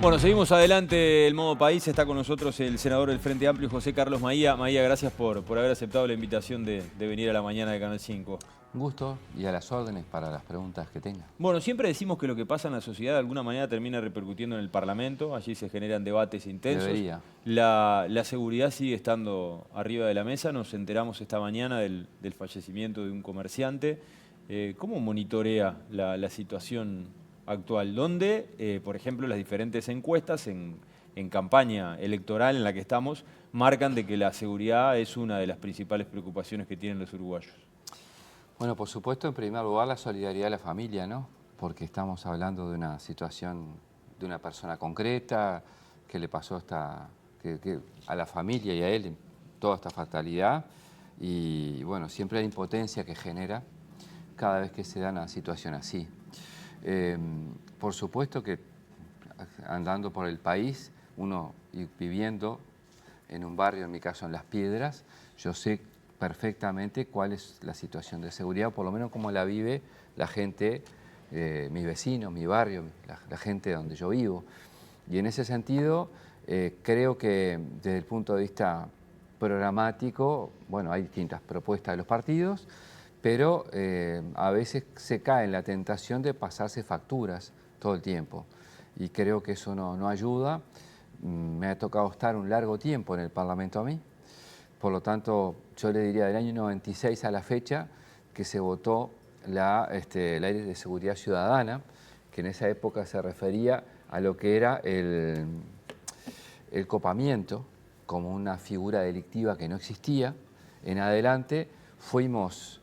Bueno, seguimos adelante el modo país. Está con nosotros el senador del Frente Amplio, José Carlos Maía. Maía, gracias por haber aceptado la invitación de venir a la mañana de Canal 5. Un gusto y a las órdenes para las preguntas que tenga. Bueno, siempre decimos que lo que pasa en la sociedad de alguna manera termina repercutiendo en el Parlamento. Allí se generan debates intensos. Debería. La seguridad sigue estando arriba de la mesa. Nos enteramos esta mañana del fallecimiento de un comerciante. ¿Cómo monitorea la situación actual? ¿Dónde, por ejemplo, las diferentes encuestas en campaña electoral en la que estamos marcan de que la seguridad es una de las principales preocupaciones que tienen los uruguayos? Bueno, por supuesto, en primer lugar, la solidaridad de la familia, ¿no? Porque estamos hablando de una situación de una persona concreta que le pasó a la familia y a él toda esta fatalidad. Y bueno, siempre la impotencia que genera cada vez que se da una situación así. Por supuesto que andando por el país, uno y viviendo en un barrio, en mi caso en Las Piedras, yo sé perfectamente cuál es la situación de seguridad, o por lo menos cómo la vive la gente, mis vecinos, mi barrio, la gente donde yo vivo. Y en ese sentido, creo que desde el punto de vista programático, bueno, hay distintas propuestas de los partidos, pero a veces se cae en la tentación de pasarse facturas todo el tiempo. Y creo que eso no ayuda. Me ha tocado estar un largo tiempo en el Parlamento a mí. Por lo tanto, yo le diría del año 96 a la fecha que se votó la Ley de Seguridad Ciudadana, que en esa época se refería a lo que era el copamiento como una figura delictiva que no existía. En adelante fuimos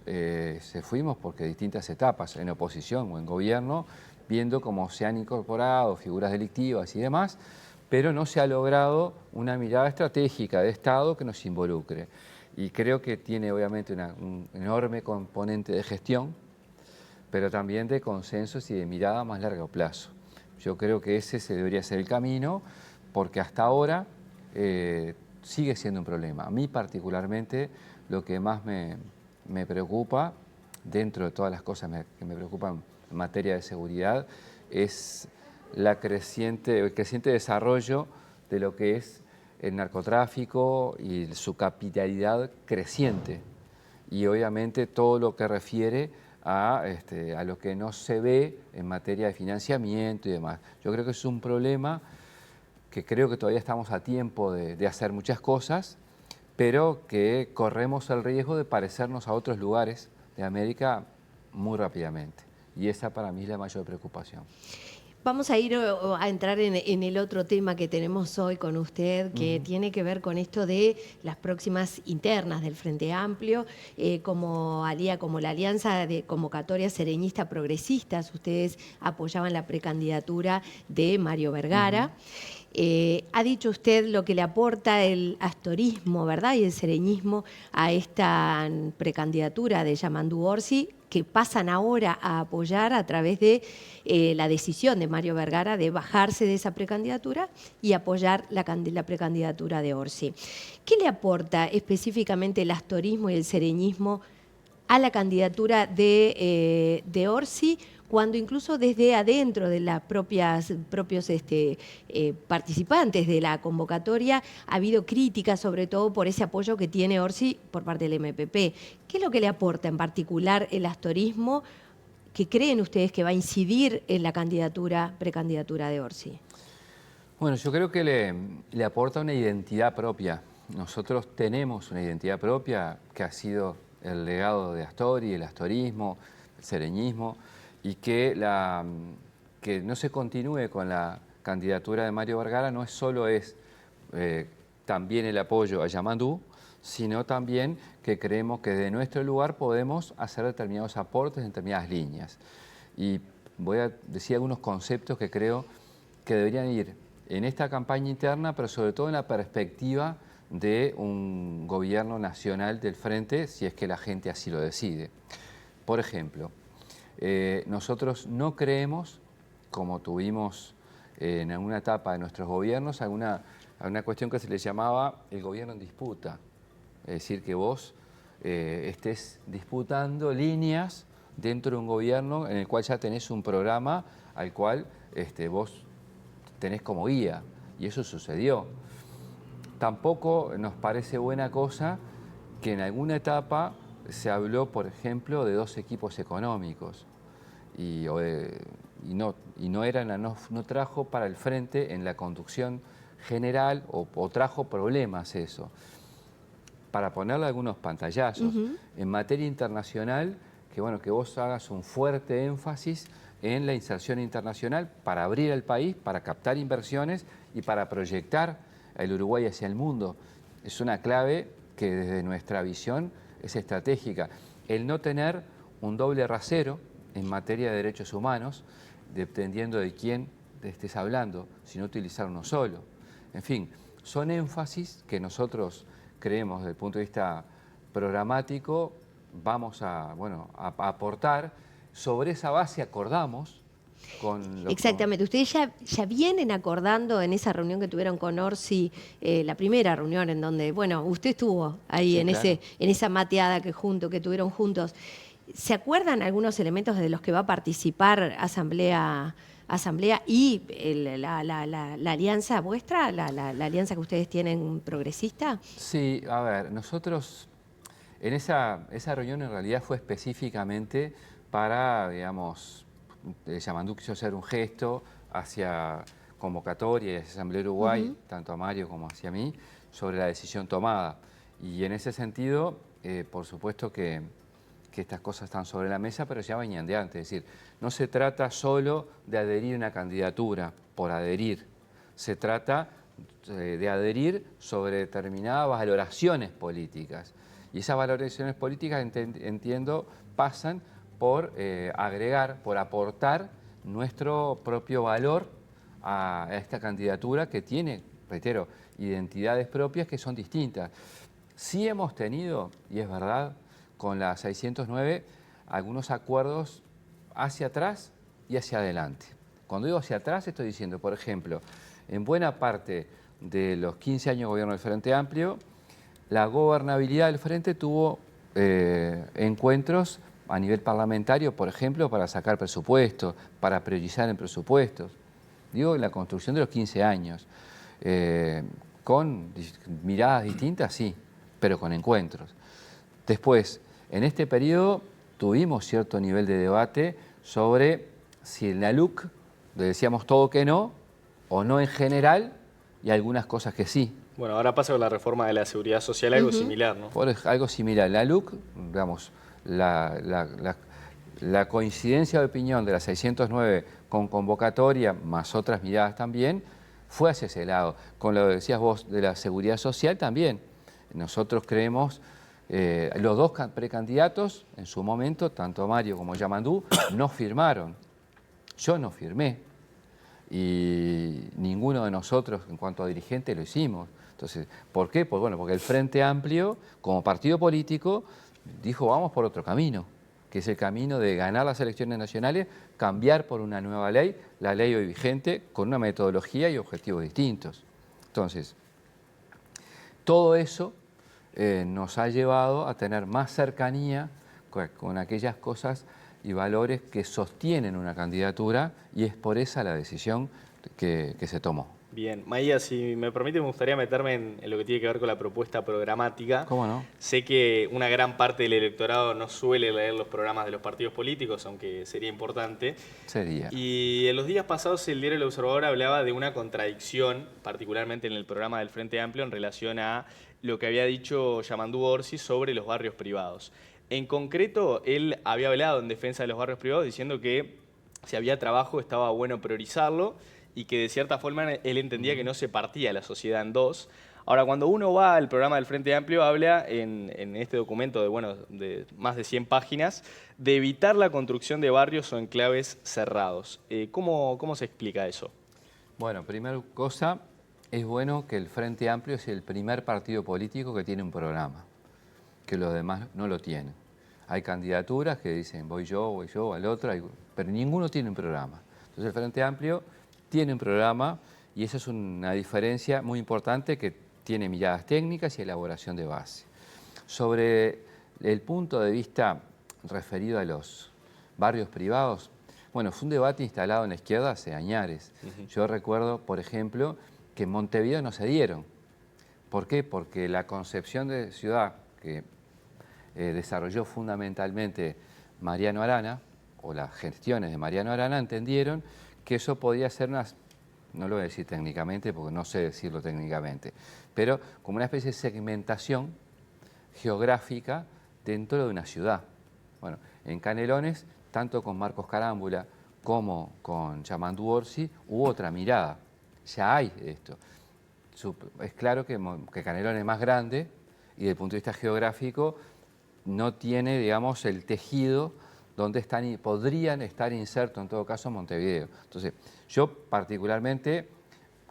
porque distintas etapas, en oposición o en gobierno, viendo cómo se han incorporado figuras delictivas y demás, pero no se ha logrado una mirada estratégica de Estado que nos involucre. Y creo que tiene obviamente un enorme componente de gestión, pero también de consensos y de mirada a más largo plazo. Yo creo que ese debería ser el camino, porque hasta ahora sigue siendo un problema. A mí particularmente lo que más me preocupa, dentro de todas las cosas que me preocupan en materia de seguridad, es el creciente desarrollo de lo que es el narcotráfico y su capitalidad creciente. Y obviamente todo lo que refiere a lo que no se ve en materia de financiamiento y demás. Yo creo que es un problema que creo que todavía estamos a tiempo de hacer muchas cosas, pero que corremos el riesgo de parecernos a otros lugares de América muy rápidamente. Y esa para mí es la mayor preocupación. Vamos a ir a entrar en el otro tema que tenemos hoy con usted, que tiene que ver con esto de las próximas internas del Frente Amplio, como la Alianza de Convocatorias Sereñista Progresistas. Ustedes apoyaban la precandidatura de Mario Vergara. Ha dicho usted lo que le aporta el astorismo, ¿verdad?, y el sereñismo a esta precandidatura de Yamandu Orsi, que pasan ahora a apoyar a través de la decisión de Mario Vergara de bajarse de esa precandidatura y apoyar la precandidatura de Orsi. ¿Qué le aporta específicamente el astorismo y el sereñismo a la candidatura de Orsi, cuando incluso desde adentro de los propios participantes de la convocatoria ha habido críticas, sobre todo por ese apoyo que tiene Orsi por parte del MPP? ¿Qué es lo que le aporta en particular el astorismo que creen ustedes que va a incidir en la precandidatura de Orsi? Bueno, yo creo que le aporta una identidad propia. Nosotros tenemos una identidad propia que ha sido el legado de Astori, el astorismo, el sereñismo, y que no se continúe con la candidatura de Mario Vergara no solo es también el apoyo a Yamandu, sino también que creemos que de nuestro lugar podemos hacer determinados aportes en determinadas líneas. Y voy a decir algunos conceptos que creo que deberían ir en esta campaña interna, pero sobre todo en la perspectiva de un gobierno nacional del Frente, si es que la gente así lo decide. Por ejemplo, nosotros no creemos, como tuvimos en alguna etapa de nuestros gobiernos, alguna cuestión que se le llamaba el gobierno en disputa. Es decir, que vos estés disputando líneas dentro de un gobierno en el cual ya tenés un programa al cual vos tenés como guía, y eso sucedió. Tampoco nos parece buena cosa que en alguna etapa se habló, por ejemplo, de 2 equipos económicos y no trajo para el frente en la conducción general o trajo problemas eso. Para ponerle algunos pantallazos, en materia internacional, que vos hagas un fuerte énfasis en la inserción internacional para abrir el país, para captar inversiones y para proyectar el Uruguay hacia el mundo. Es una clave que desde nuestra visión es estratégica. El no tener un doble rasero en materia de derechos humanos, dependiendo de quién estés hablando, sino utilizar uno solo. En fin, son énfasis que nosotros creemos desde el punto de vista programático vamos a aportar. Sobre esa base acordamos con... Exactamente, ustedes ya vienen acordando en esa reunión que tuvieron con Orsi, la primera reunión en donde, bueno, usted estuvo ahí Sí, claro. en esa mateada que tuvieron juntos. ¿Se acuerdan algunos elementos de los que va a participar Asamblea y la alianza vuestra, la alianza que ustedes tienen progresista? Sí, a ver, nosotros en esa reunión en realidad fue específicamente para, digamos, Yamandú quiso hacer un gesto hacia convocatoria y hacia Asamblea Uruguay, tanto a Mario como hacia mí, sobre la decisión tomada. Y en ese sentido, por supuesto que estas cosas están sobre la mesa, pero ya venían de antes. Es decir, no se trata solo de adherir a una candidatura por adherir, se trata de adherir sobre determinadas valoraciones políticas. Y esas valoraciones políticas, entiendo, pasan por agregar, por aportar nuestro propio valor a esta candidatura que tiene, reitero, identidades propias que son distintas. Sí hemos tenido, y es verdad, con la 609, algunos acuerdos hacia atrás y hacia adelante. Cuando digo hacia atrás estoy diciendo, por ejemplo, en buena parte de los 15 años de gobierno del Frente Amplio, la gobernabilidad del Frente tuvo encuentros a nivel parlamentario, por ejemplo, para sacar presupuestos, para priorizar en presupuestos. Digo, la construcción de los 15 años. Con miradas distintas, sí, pero con encuentros. Después, en este periodo tuvimos cierto nivel de debate sobre si en la LUC le decíamos todo que no, o no en general, y algunas cosas que sí. Bueno, ahora pasa con la reforma de la seguridad social algo similar, ¿no? Algo similar. La LUC, digamos, la coincidencia de opinión de la 609 con convocatoria, más otras miradas también, fue hacia ese lado. Con lo que decías vos de la seguridad social también. Nosotros creemos, los 2 precandidatos, en su momento, tanto Mario como Yamandú, no firmaron. Yo no firmé. Y ninguno de nosotros, en cuanto a dirigente, lo hicimos. Entonces, ¿por qué? Pues bueno, porque el Frente Amplio, como partido político, dijo vamos por otro camino, que es el camino de ganar las elecciones nacionales, cambiar por una nueva ley, la ley hoy vigente, con una metodología y objetivos distintos. Entonces, todo eso nos ha llevado a tener más cercanía con aquellas cosas y valores que sostienen una candidatura, y es por esa la decisión que se tomó. Bien, Maía, si me permite, me gustaría meterme en lo que tiene que ver con la propuesta programática. ¿Cómo no? Sé que una gran parte del electorado no suele leer los programas de los partidos políticos, aunque sería importante. Sería. Y en los días pasados el diario El Observador hablaba de una contradicción, particularmente en el programa del Frente Amplio, en relación a lo que había dicho Yamandú Orsi sobre los barrios privados. En concreto, él había hablado en defensa de los barrios privados diciendo que si había trabajo estaba bueno priorizarlo y que de cierta forma él entendía que no se partía la sociedad en 2. Ahora, cuando uno va al programa del Frente Amplio, habla en este documento de más de 100 páginas de evitar la construcción de barrios o enclaves cerrados. ¿Cómo se explica eso? Bueno, primera cosa, es bueno que el Frente Amplio es el primer partido político que tiene un programa, que los demás no lo tienen. Hay candidaturas que dicen voy yo, al otro, pero ninguno tiene un programa. Entonces el Frente Amplio tiene un programa y esa es una diferencia muy importante, que tiene miradas técnicas y elaboración de base. Sobre el punto de vista referido a los barrios privados, Bueno, fue un debate instalado en la izquierda hace añares. Yo recuerdo, por ejemplo, que en Montevideo no se dieron. ¿Por qué? Porque la concepción de ciudad que desarrolló fundamentalmente Mariano Arana, o las gestiones de Mariano Arana, entendieron que eso podía ser no lo voy a decir técnicamente porque no sé decirlo técnicamente, pero como una especie de segmentación geográfica dentro de una ciudad. Bueno, en Canelones, tanto con Marcos Carámbula como con Yamandu Orsi, hubo otra mirada. Ya hay esto. Es claro que Canelones es más grande y desde el punto de vista geográfico no tiene, digamos, el tejido donde podrían estar insertos en todo caso Montevideo. Entonces, yo particularmente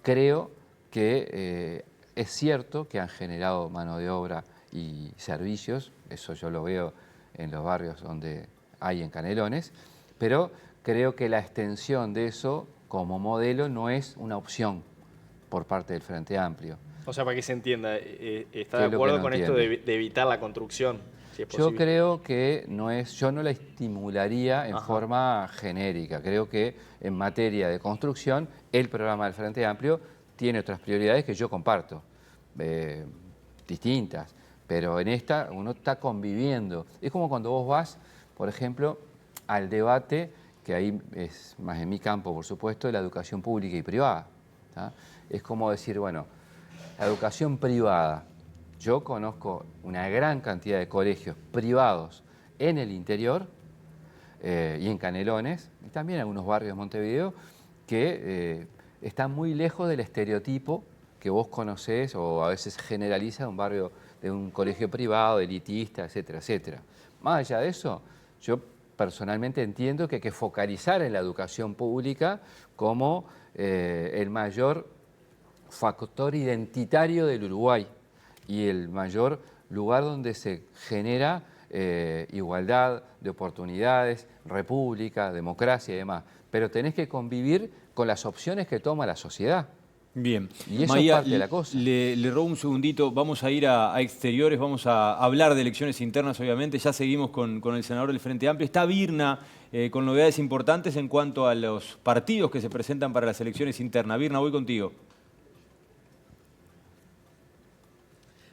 creo que es cierto que han generado mano de obra y servicios, eso yo lo veo en los barrios donde hay en Canelones, pero creo que la extensión de eso como modelo no es una opción por parte del Frente Amplio. O sea, para que se entienda, ¿está de acuerdo con esto de evitar la construcción? Si es yo creo que yo no la estimularía en forma genérica. Creo que en materia de construcción el programa del Frente Amplio tiene otras prioridades que yo comparto, distintas, pero en esta uno está conviviendo. Es como cuando vos vas, por ejemplo, al debate, que ahí es más en mi campo, por supuesto, de la educación pública y privada. ¿Tá? Es como decir, bueno, la educación privada. Yo conozco una gran cantidad de colegios privados en el interior y en Canelones, y también en algunos barrios de Montevideo, que están muy lejos del estereotipo que vos conocés o a veces generaliza un barrio de un colegio privado, elitista, etcétera, etcétera. Más allá de eso, yo personalmente entiendo que hay que focalizar en la educación pública como el mayor factor identitario del Uruguay y el mayor lugar donde se genera igualdad de oportunidades, república, democracia y demás. Pero tenés que convivir con las opciones que toma la sociedad. Bien. Y eso Maía, es parte de la cosa. Le robo un segundito, vamos a ir a exteriores, vamos a hablar de elecciones internas, obviamente, ya seguimos con el senador del Frente Amplio. Está Virna con novedades importantes en cuanto a los partidos que se presentan para las elecciones internas. Virna, voy contigo.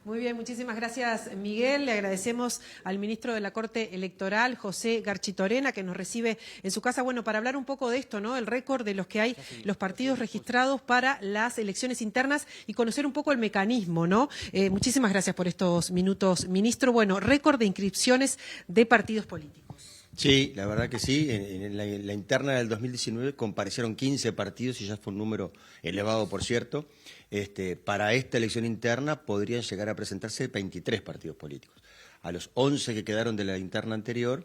Muy bien, muchísimas gracias, Miguel. Le agradecemos al ministro de la Corte Electoral, José Garchitorena, que nos recibe en su casa, bueno, para hablar un poco de esto, ¿no? El récord de los que hay, los partidos registrados para las elecciones internas y conocer un poco el mecanismo, ¿no? Muchísimas gracias por estos minutos, ministro. Bueno, récord de inscripciones de partidos políticos. Sí, la verdad que sí. En la interna del 2019 comparecieron 15 partidos y ya fue un número elevado, por cierto. Para esta elección interna podrían llegar a presentarse 23 partidos políticos. A los 11 que quedaron de la interna anterior,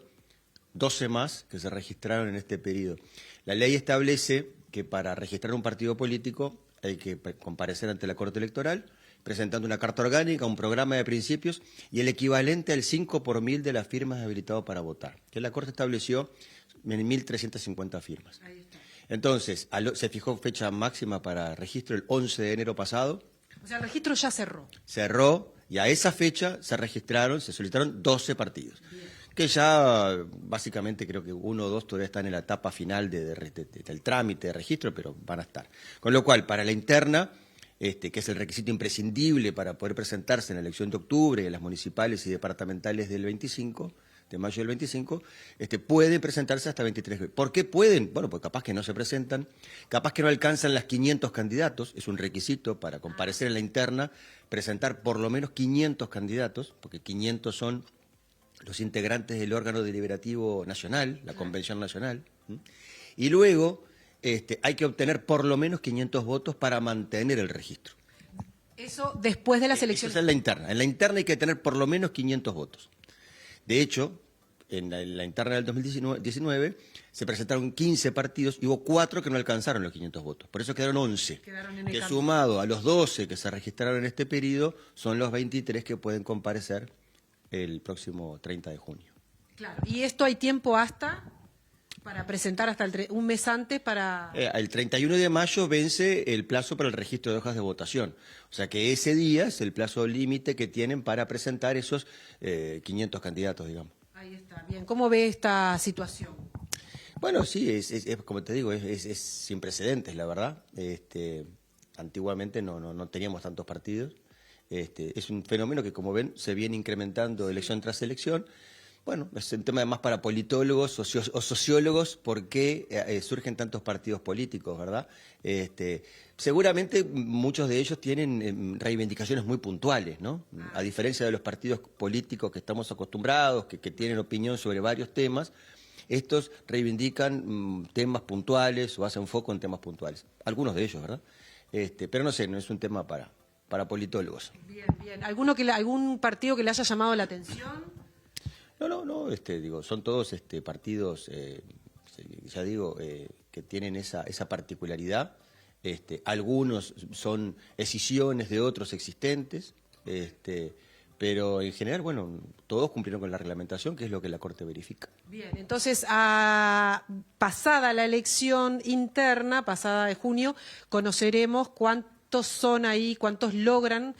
12 más que se registraron en este periodo. La ley establece que para registrar un partido político hay que comparecer ante la Corte Electoral, presentando una carta orgánica, un programa de principios y el equivalente al 5 por 1000 de las firmas habilitadas para votar, que la Corte estableció en 1.350 firmas. Ahí está. Entonces, se fijó fecha máxima para registro el 11 de enero pasado. O sea, el registro ya cerró. Cerró y a esa fecha se solicitaron 12 partidos. Bien. Que ya básicamente creo que uno o dos todavía están en la etapa final del trámite de registro, pero van a estar. Con lo cual, para la interna, que es el requisito imprescindible para poder presentarse en la elección de octubre, en las municipales y departamentales del 25, de mayo del 25, pueden presentarse hasta 23. ¿Por qué pueden? Bueno, pues capaz que no se presentan, capaz que no alcanzan las 500 candidatos, es un requisito para comparecer en la interna, presentar por lo menos 500 candidatos, porque 500 son los integrantes del órgano deliberativo nacional, la Convención Nacional, y luego hay que obtener por lo menos 500 votos para mantener el registro. Eso después de las elecciones. Eso es en la interna. En la interna hay que tener por lo menos 500 votos. De hecho, en la interna del 2019 se presentaron 15 partidos y hubo 4 que no alcanzaron los 500 votos. Por eso quedaron 11. Que sumado a los 12 que se registraron en este periodo, son los 23 que pueden comparecer el próximo 30 de junio. Claro. ¿Y esto hay tiempo para presentar hasta un mes antes para...? El 31 de mayo vence el plazo para el registro de hojas de votación. O sea que ese día es el plazo límite que tienen para presentar esos 500 candidatos, digamos. Ahí está, bien. ¿Cómo ve esta situación? Bueno, sí, es como te digo, es sin precedentes, la verdad. Antiguamente no teníamos tantos partidos. Es un fenómeno que, como ven, se viene incrementando elección tras elección. Bueno, es un tema además para politólogos o sociólogos, por qué surgen tantos partidos políticos, ¿verdad? Seguramente muchos de ellos tienen reivindicaciones muy puntuales, ¿no? A diferencia de los partidos políticos que estamos acostumbrados, que tienen opinión sobre varios temas, estos reivindican temas puntuales o hacen foco en temas puntuales. Algunos de ellos, ¿verdad? Pero no sé, no es un tema para politólogos. Bien, bien. ¿Algún partido que le haya llamado la atención? No, digo, son todos partidos, ya digo, que tienen esa particularidad. Algunos son escisiones de otros existentes, pero en general, bueno, todos cumplieron con la reglamentación, que es lo que la Corte verifica. Bien, entonces, pasada la elección interna, pasada de junio, conoceremos cuántos son ahí, cuántos logran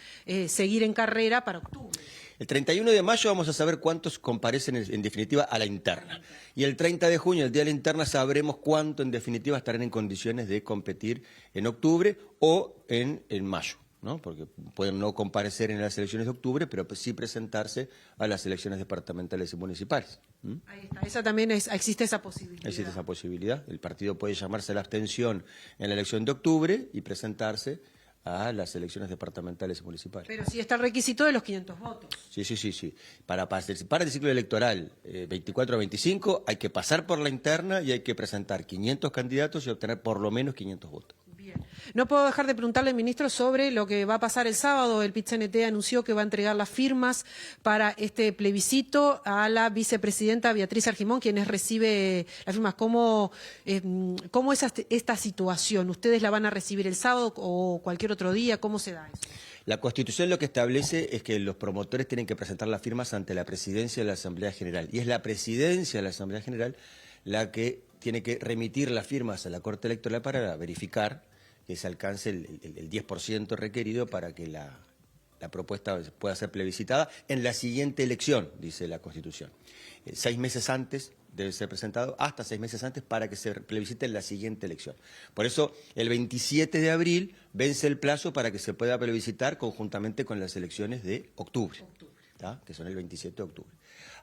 seguir en carrera para octubre. El 31 de mayo vamos a saber cuántos comparecen en definitiva a la interna. Y el 30 de junio, el día de la interna, sabremos cuánto en definitiva estarán en condiciones de competir en octubre o en mayo, ¿no? Porque pueden no comparecer en las elecciones de octubre, pero sí presentarse a las elecciones departamentales y municipales. Ahí está, existe esa posibilidad. Existe esa posibilidad. El partido puede llamarse a la abstención en la elección de octubre y presentarse a las elecciones departamentales y municipales. Pero sí está el requisito de los 500 votos. Sí. Para participar del ciclo electoral 24 a 25 hay que pasar por la interna y hay que presentar 500 candidatos y obtener por lo menos 500 votos. Bien. No puedo dejar de preguntarle, ministro, sobre lo que va a pasar el sábado. El PIT-CNT anunció que va a entregar las firmas para este plebiscito a la vicepresidenta Beatriz Argimón, quien recibe las firmas. ¿Cómo es esta situación? ¿Ustedes la van a recibir el sábado o cualquier otro día? ¿Cómo se da eso? La Constitución lo que establece es que los promotores tienen que presentar las firmas ante la Presidencia de la Asamblea General. Y es la Presidencia de la Asamblea General la que tiene que remitir las firmas a la Corte Electoral para verificar que se alcance el 10% requerido para que la propuesta pueda ser plebiscitada en la siguiente elección, dice la Constitución. 6 meses antes debe ser presentado, hasta 6 meses antes, para que se plebiscite en la siguiente elección. Por eso, el 27 de abril vence el plazo para que se pueda plebiscitar conjuntamente con las elecciones de octubre. Que son el 27 de octubre.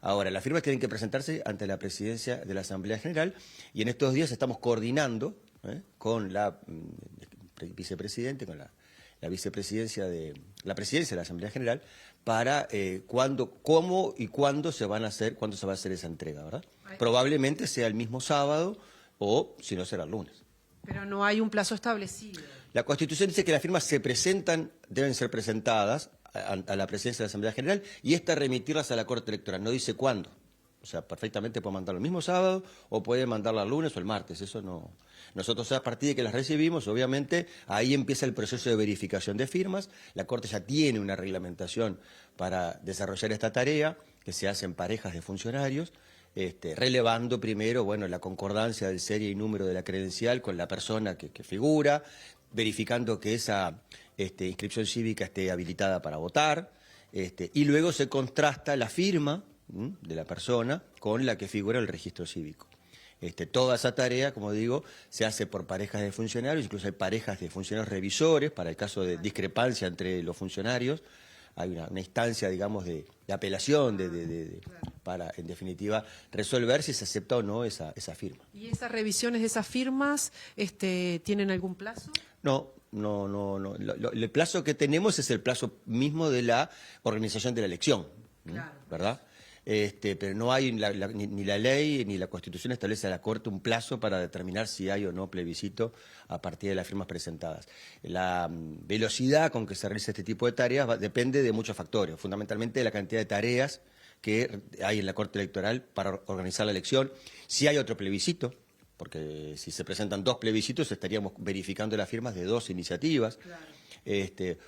Ahora, las firmas tienen que presentarse ante la Presidencia de la Asamblea General y en estos días estamos coordinando con la vicepresidente, con la vicepresidencia de la Presidencia de la Asamblea General para cómo y cuándo se va a hacer esa entrega, ¿verdad? Probablemente sea el mismo sábado o, si no, será el lunes. Pero no hay un plazo establecido. La Constitución dice que las firmas deben ser presentadas a la Presidencia de la Asamblea General y esta remitirlas a la Corte Electoral. No dice cuándo. O sea, perfectamente puede mandarlo el mismo sábado o puede mandarla el lunes o el martes. Eso no. Nosotros, a partir de que las recibimos, obviamente, ahí empieza el proceso de verificación de firmas. La Corte ya tiene una reglamentación para desarrollar esta tarea, que se hace en parejas de funcionarios, relevando primero, la concordancia del serie y número de la credencial con la persona que figura, verificando que esa inscripción cívica esté habilitada para votar, y luego se contrasta la firma de la persona con la que figura el registro cívico. Toda esa tarea, como digo, se hace por parejas de funcionarios, incluso hay parejas de funcionarios revisores para el caso de discrepancia entre los funcionarios. Hay una instancia, digamos, de apelación para, en definitiva, resolver si se acepta o no esa firma. ¿Y esas revisiones de esas firmas tienen algún plazo? No. El plazo que tenemos es el plazo mismo de la organización de la elección, claro, ¿verdad? Pero no hay ni la ley ni la Constitución establece a la Corte un plazo para determinar si hay o no plebiscito a partir de las firmas presentadas. La velocidad con que se realiza este tipo de tareas depende de muchos factores, fundamentalmente de la cantidad de tareas que hay en la Corte Electoral para organizar la elección, si hay otro plebiscito, porque si se presentan 2 plebiscitos estaríamos verificando las firmas de 2 iniciativas. Claro.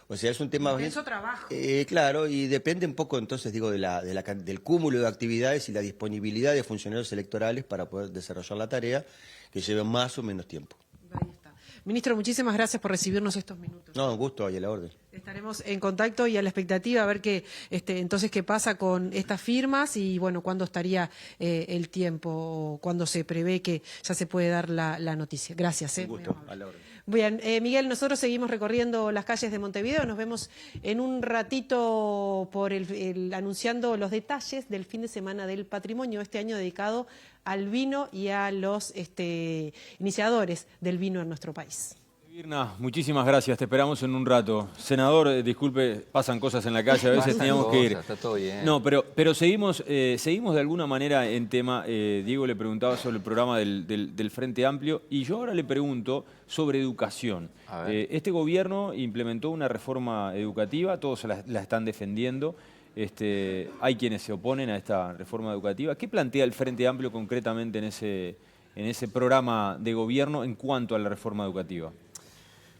O sea, es un tema... Eso trabajo. Claro, y depende un poco, entonces, digo, del cúmulo de actividades y la disponibilidad de funcionarios electorales para poder desarrollar la tarea, que lleve más o menos tiempo. Ahí está. Ministro, muchísimas gracias por recibirnos estos minutos. No, un gusto y a la orden. Estaremos en contacto y a la expectativa a ver entonces qué pasa con estas firmas y bueno, cuándo estaría el tiempo o cuándo se prevé que ya se puede dar la noticia. Gracias. Un gusto, a la orden. Bien, Miguel, nosotros seguimos recorriendo las calles de Montevideo. Nos vemos en un ratito anunciando los detalles del fin de semana del patrimonio, este año dedicado al vino y a los iniciadores del vino en nuestro país. Virna, muchísimas gracias, te esperamos en un rato. Senador, disculpe, pasan cosas en la calle, a veces teníamos que ir. Está todo bien. No, pero seguimos de alguna manera en tema. Diego le preguntaba sobre el programa del Frente Amplio y yo ahora le pregunto sobre educación. Este gobierno implementó una reforma educativa, todos la están defendiendo. Hay quienes se oponen a esta reforma educativa. ¿Qué plantea el Frente Amplio concretamente en ese programa de gobierno en cuanto a la reforma educativa?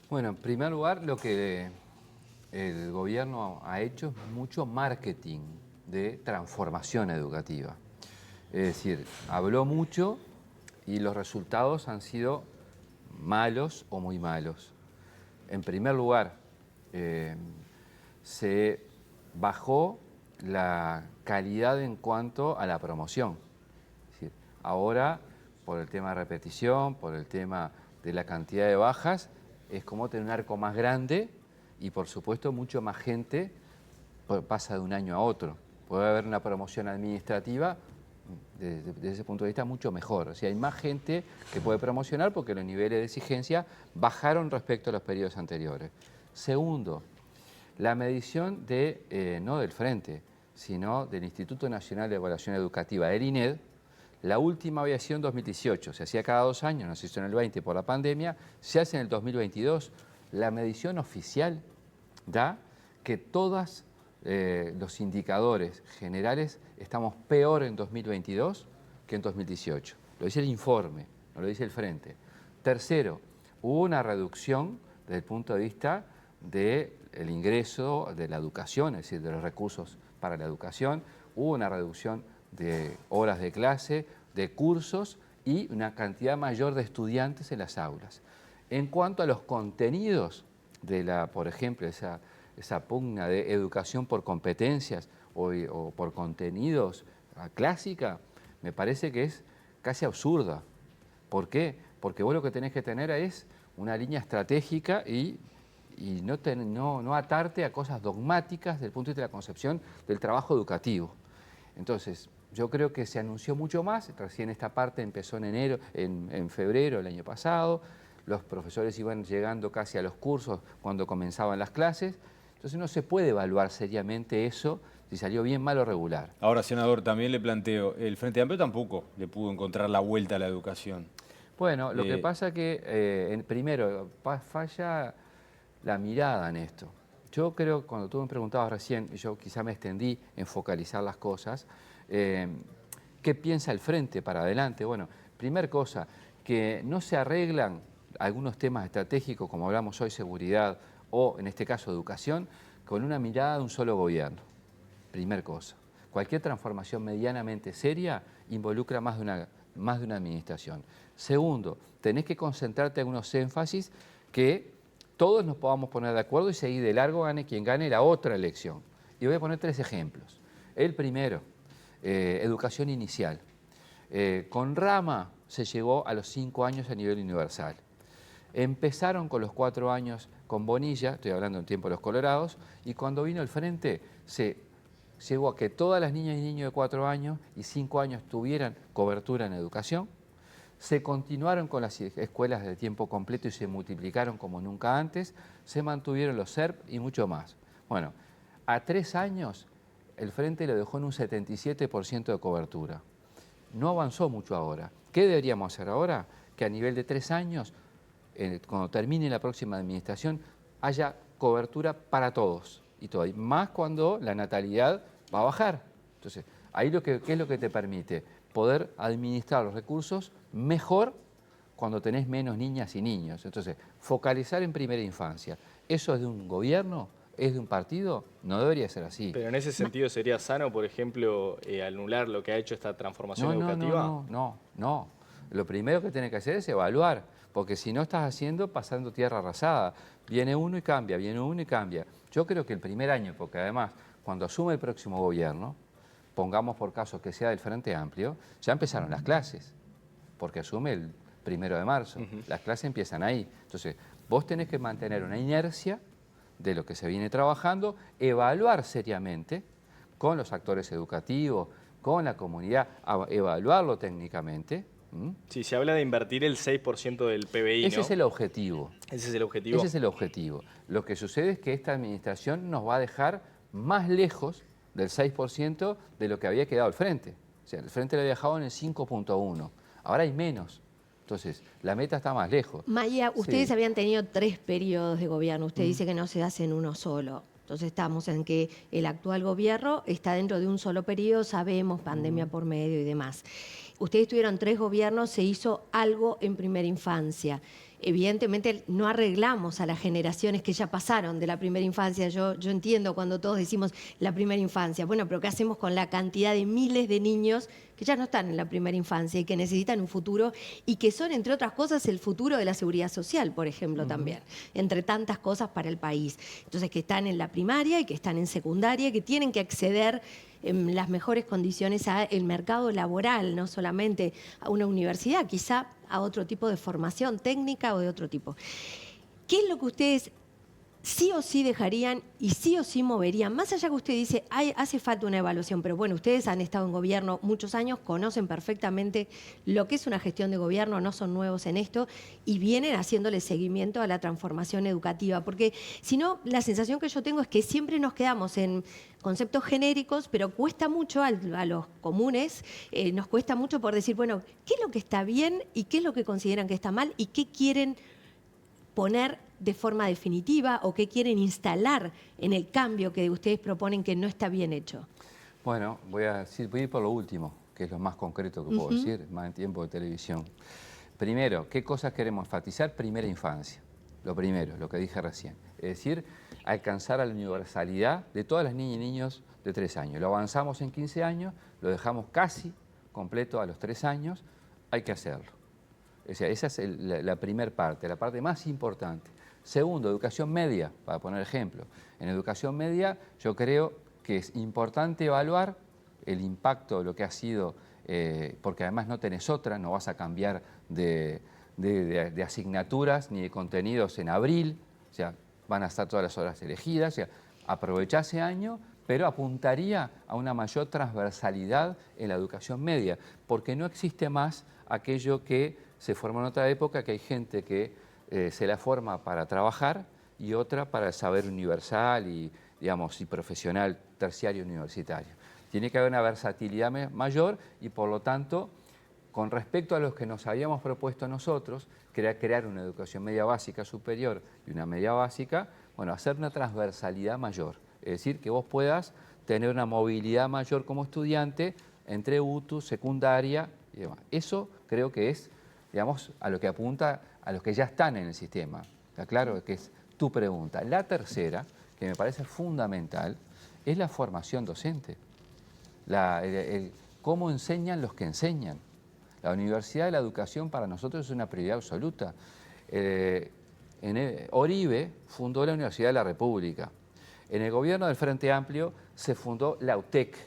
Bueno, en primer lugar, lo que el gobierno ha hecho es mucho marketing de transformación educativa. Es decir, habló mucho y los resultados han sido malos o muy malos. En primer lugar, se bajó la calidad en cuanto a la promoción. Es decir, ahora, por el tema de repetición, por el tema de la cantidad de bajas, es como tener un arco más grande y, por supuesto, mucho más gente pasa de un año a otro. Puede haber una promoción administrativa, desde ese punto de vista, mucho mejor. O sea, hay más gente que puede promocionar porque los niveles de exigencia bajaron respecto a los periodos anteriores. Segundo, la medición no del Frente, sino del Instituto Nacional de Evaluación Educativa, el INED. La última había sido en 2018, se hacía cada 2 años, no se hizo en el 20 por la pandemia, se hace en el 2022. La medición oficial da que todos los indicadores generales estamos peor en 2022 que en 2018. Lo dice el informe, no lo dice el Frente. Tercero, hubo una reducción desde el punto de vista del ingreso de la educación, es decir, de los recursos para la educación. Hubo una reducción de horas de clase, de cursos y una cantidad mayor de estudiantes en las aulas. En cuanto a los contenidos por ejemplo, esa pugna de educación por competencias o por contenidos clásica, me parece que es casi absurda. ¿Por qué? Porque vos lo que tenés que tener es una línea estratégica y no atarte a cosas dogmáticas desde el punto de vista de la concepción del trabajo educativo. Entonces, yo creo que se anunció mucho más, recién esta parte empezó en febrero del año pasado, los profesores iban llegando casi a los cursos cuando comenzaban las clases, entonces no se puede evaluar seriamente eso si salió bien, mal o regular. Ahora, senador, también le planteo, el Frente Amplio tampoco le pudo encontrar la vuelta a la educación. Bueno, lo que pasa es que, primero, falla la mirada en esto. Yo creo, cuando tú me preguntabas recién, y yo quizá me extendí en focalizar las cosas, ¿qué piensa el Frente para adelante? Bueno, primer cosa, que no se arreglan algunos temas estratégicos, como hablamos hoy, seguridad, o en este caso educación, con una mirada de un solo gobierno. Primer cosa. Cualquier transformación medianamente seria involucra más de una administración. Segundo, tenés que concentrarte en unos énfasis que todos nos podamos poner de acuerdo y seguir de largo, gane quien gane la otra elección. Y voy a poner 3 ejemplos. El primero, educación inicial. Con Rama se llegó a los 5 años a nivel universal. Empezaron con los 4 años con Bonilla, estoy hablando en tiempo de los Colorados, y cuando vino el Frente se llegó a que todas las niñas y niños de 4 años y 5 años tuvieran cobertura en educación. Se continuaron con las escuelas de tiempo completo y se multiplicaron como nunca antes, se mantuvieron los SERP y mucho más. Bueno, a 3 años el Frente lo dejó en un 77% de cobertura. No avanzó mucho ahora. ¿Qué deberíamos hacer ahora? Que a nivel de 3 años, cuando termine la próxima administración, haya cobertura para todos y todo. Y más cuando la natalidad va a bajar. Entonces, ahí ¿qué es lo que te permite? Poder administrar los recursos mejor cuando tenés menos niñas y niños. Entonces, focalizar en primera infancia. ¿Eso es de un gobierno? ¿Es de un partido? No debería ser así. Pero en ese sentido, ¿sería sano, por ejemplo, anular lo que ha hecho esta transformación educativa? No. Lo primero que tiene que hacer es evaluar. porque si no estás pasando tierra arrasada. Viene uno y cambia, viene uno y cambia. Yo creo que el primer año, porque además cuando asume el próximo gobierno, pongamos por caso que sea del Frente Amplio, ya empezaron las clases, porque asume el 1 de marzo. Las clases empiezan ahí. Entonces, vos tenés que mantener una inercia de lo que se viene trabajando, evaluar seriamente con los actores educativos, con la comunidad, evaluarlo técnicamente. Sí, se habla de invertir el 6% del PBI, Ese ¿no? es el objetivo. Ese es el objetivo. Ese es el objetivo. Lo que sucede es que esta administración nos va a dejar más lejos del 6% de lo que había quedado al frente. O sea, el frente le había dejado en el 5.1. Ahora hay menos. Entonces, la meta está más lejos. Maya, ustedes Sí. habían tenido 3 periodos de gobierno. Usted dice que no se hace en uno solo. Entonces estamos en que el actual gobierno está dentro de un solo periodo, sabemos, pandemia por medio y demás. Ustedes tuvieron 3 gobiernos, se hizo algo en primera infancia. Evidentemente no arreglamos a las generaciones que ya pasaron de la primera infancia. Yo entiendo cuando todos decimos la primera infancia. Bueno, pero ¿qué hacemos con la cantidad de miles de niños que ya no están en la primera infancia y que necesitan un futuro y que son, entre otras cosas, el futuro de la seguridad social, por ejemplo, también, entre tantas cosas para el país? Entonces, que están en la primaria y que están en secundaria, que tienen que acceder en las mejores condiciones al mercado laboral, no solamente a una universidad, quizá a otro tipo de formación técnica o de otro tipo. ¿Qué es lo que ustedes sí o sí dejarían y sí o sí moverían? Más allá que usted dice, hace falta una evaluación, pero bueno, ustedes han estado en gobierno muchos años, conocen perfectamente lo que es una gestión de gobierno, no son nuevos en esto y vienen haciéndole seguimiento a la transformación educativa, porque si no, la sensación que yo tengo es que siempre nos quedamos en conceptos genéricos, pero cuesta mucho a los comunes, nos cuesta mucho por decir, bueno, ¿qué es lo que está bien y qué es lo que consideran que está mal y qué quieren poner de forma definitiva o qué quieren instalar en el cambio que ustedes proponen que no está bien hecho? Bueno, voy a ir por lo último, que es lo más concreto que puedo decir, más en tiempo de televisión. Primero, ¿qué cosas queremos enfatizar? Primera infancia. Lo primero, lo que dije recién. Es decir, alcanzar a la universalidad de todas las niñas y niños de 3 años. Lo avanzamos en 15 años, lo dejamos casi completo a los 3 años, hay que hacerlo. O sea, esa es la primera parte, la parte más importante. Segundo, educación media, para poner ejemplo. En educación media yo creo que es importante evaluar el impacto de lo que ha sido, porque además no tenés otra, no vas a cambiar de asignaturas ni de contenidos en abril, o sea, van a estar todas las horas elegidas, o sea, aprovechá ese año, pero apuntaría a una mayor transversalidad en la educación media, porque no existe más aquello que se formó en otra época, que hay gente que se la forma para trabajar y otra para el saber universal y, digamos, y profesional terciario universitario. Tiene que haber una versatilidad mayor y, por lo tanto, con respecto a los que nos habíamos propuesto nosotros, crear una educación media básica superior y una media básica, bueno, hacer una transversalidad mayor. Es decir, que vos puedas tener una movilidad mayor como estudiante entre UTU, secundaria y demás. Eso creo que es, digamos, a lo que apunta a los que ya están en el sistema. ¿Está claro? Que es tu pregunta. La tercera, que me parece fundamental, es la formación docente. Cómo enseñan los que enseñan. La Universidad de la Educación para nosotros es una prioridad absoluta. Oribe fundó la Universidad de la República. En el gobierno del Frente Amplio se fundó la UTEC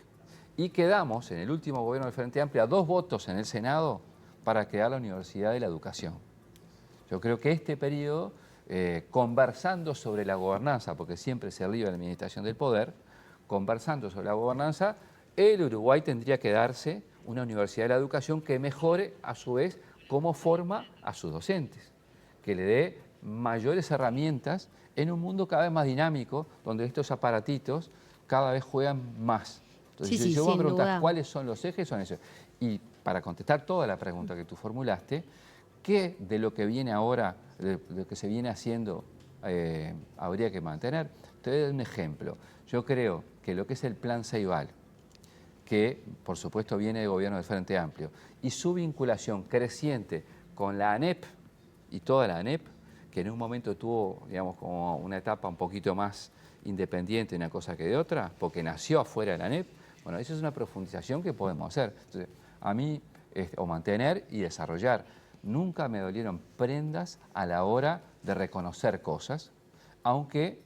y quedamos, en el último gobierno del Frente Amplio, a 2 votos en el Senado para crear la Universidad de la Educación. Yo creo que este periodo, conversando sobre la gobernanza, porque siempre se arriba la administración del poder, conversando sobre la gobernanza, el Uruguay tendría que darse una Universidad de la Educación que mejore, a su vez, cómo forma a sus docentes, que le dé mayores herramientas en un mundo cada vez más dinámico, donde estos aparatitos cada vez juegan más. Entonces, Sí, yo me sin pregunto duda. cuáles son los ejes, son esos. Y para contestar toda la pregunta que tú formulaste, ¿qué de lo que viene ahora, de lo que se viene haciendo, habría que mantener? Te doy un ejemplo. Yo creo que lo que es el Plan Ceibal, que por supuesto viene del gobierno del Frente Amplio, y su vinculación creciente con la ANEP y toda la ANEP, que en un momento tuvo, digamos, como una etapa un poquito más independiente una cosa que de otra, porque nació afuera de la ANEP, bueno, eso es una profundización que podemos hacer. Entonces, a mí, o mantener y desarrollar. nunca me dolieron prendas a la hora de reconocer cosas, aunque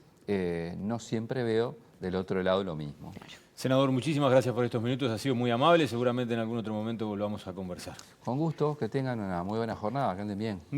no siempre veo del otro lado lo mismo. Senador, muchísimas gracias por estos minutos, ha sido muy amable, seguramente en algún otro momento volvamos a conversar. Con gusto, que tengan una muy buena jornada, que anden bien.